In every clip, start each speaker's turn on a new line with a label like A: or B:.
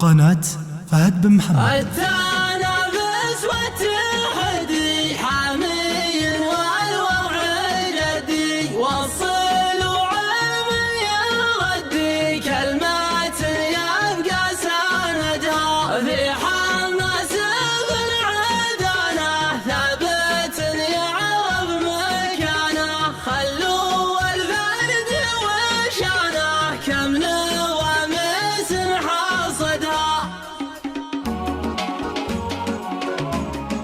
A: قناة فهد بن محمد.
B: التنافس والتحدي حامي والوعي جدي، والصل وعلم يغدي كلمات يبقى سندها في حماس بن عدنه ثابت يعرف مكانه، خلوا الفرد وشانه كم نوامس حصدها.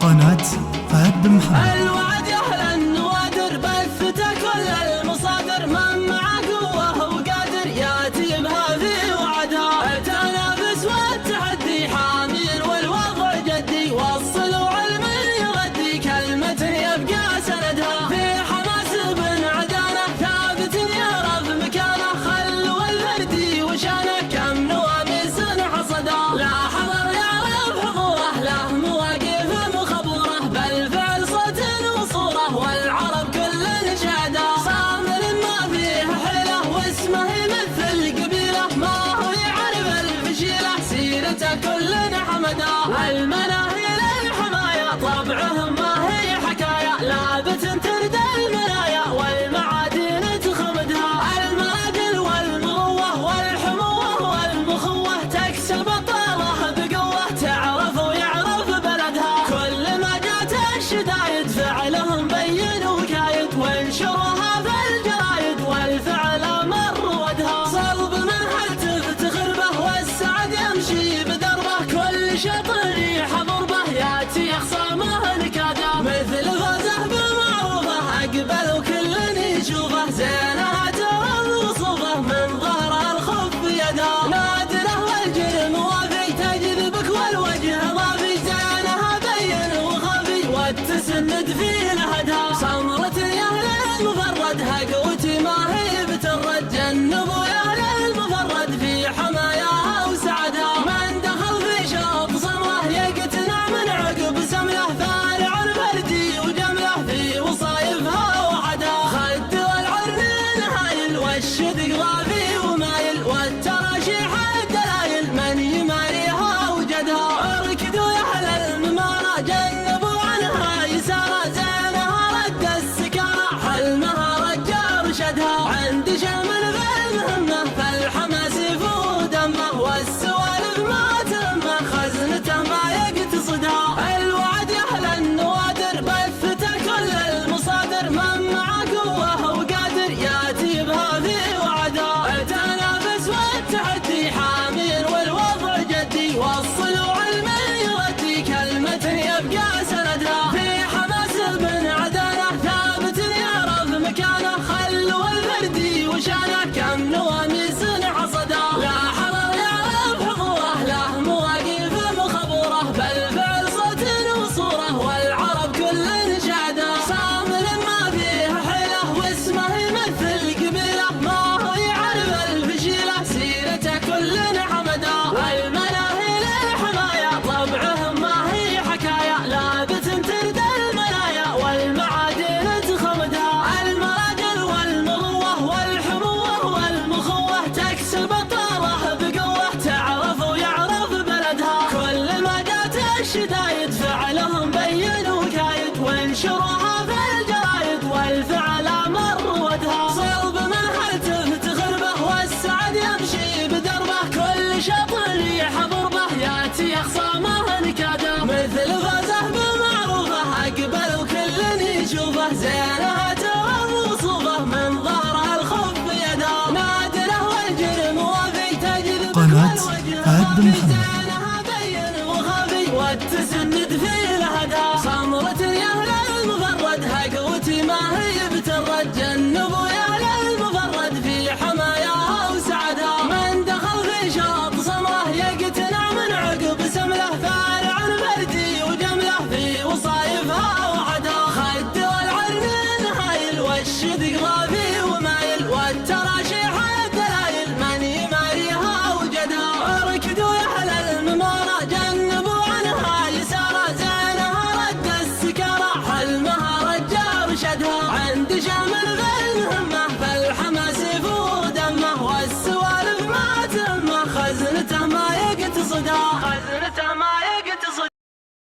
A: قناة فهد بن محمد.
B: الوعد يا اهل النوادر بثته كل المصادر، من مع قوه وقادر ياتي بها في وعدها. التنافس والتحدي حامي والوضع جدي، والصل وعلم يغدي كلمة يبقى سندها في حماس بن عدنه ثابت يعرف مكانه، خلوا الفردي وشانه كم نواميس حصدها. لا حضر يعرف حضوره له مواقف مخبوره، بالفعل صوت وصوره والعرب كل شهده. صامر ما فيه حيله واسمه يمثل قبيله، ما هو يعرف الفشيله سيرته كل حمده. المناهي للحمايه طبعهم ما هي حكايه، لابت ترد المنايا والمعادن تخمدها. المراجل والمروه والحموه والمخوه تكسب طاله بقوه، تعرف ويعرف بلدها. كل ما جات الشدايد فعلهم بين وكايد، وانشرها في الجرايد والفعل مر ودها. صلب من هل تفتخر به والسعد يمشي بدربه، كل شطر يحضر به ياتي خصامه نكاده. مثل غزه بمعروفه اقبل وكل يشوفه، زينها ترى وصوفه من ظهر الخف يده. نادره والجرم وافي تجذبك والوجه ضافي، زينها بين وخفي والتسند فيه لهدها. سمرة يا اهل المفرد قوتي ما هي بترد، جنبوا يا اهل المفرد في حماياها وسعدها. من دخل في شوط سمره يقتنع من عقب سمله، فارع الفردي وجمله في وصايفها وعدها. خد والعرن هايل والشدق ضافي ومايل، والتراشيح الدلايل من يماريها وجدها. اركدوا يا اهل الممارة جنبوا عنها يسارة، زينها رد السكارة حلمها رجع رشدها. عند شمل في المهمة فالحماس يفوت دمه، والسوالف ما تهمه خزنته ما يقتصدها. الوعد يا اهل النوادر بثته كل المصادر، من مع قوه وقادر ياتي بها في وعدها. التنافس والتحدي حامي والوضع جدي، والصل وعلم يغدي كلمة يبقى سندها. في حماس بن عدنه ثابت يعرف مكانه، خلوا الفردي وشانه كم نواميس حصدها. لا حضر يعرف حضوره له مواقف مخبوره، بالفعل صوت وصوره والعرب كل شهده. صامر ما فيه حيله واسمه يمثل قبيله، ما هو يعرف الفشيله سيرته كل حمده. المناهي للحمايه طبعهم ما هي حكايه، لابت ترد المنايا والمعادن تخمدها. المراجل والمروه والحموه والمخوه تكسب طاله بقوه، تعرف ويعرف بلدها. كل ما جات الشدايد فعلهم بين وكايد، وانشرها في الجرايد والفعل مر ودها. صلب من هل تفتخر به والسعد يمشي بدربه، كل شطر يحضر به ياتي خصامه نكاده. مثل غزه بمعروفه اقبل وكل يشوفه، زينها ترى وصوفه من ظهر الخف يده. نادره والجرم وافي تجذبك
A: قناة
B: والوجه
A: فهد بن محمد.
B: زينها بين وخفي والتسند فيه لهدها.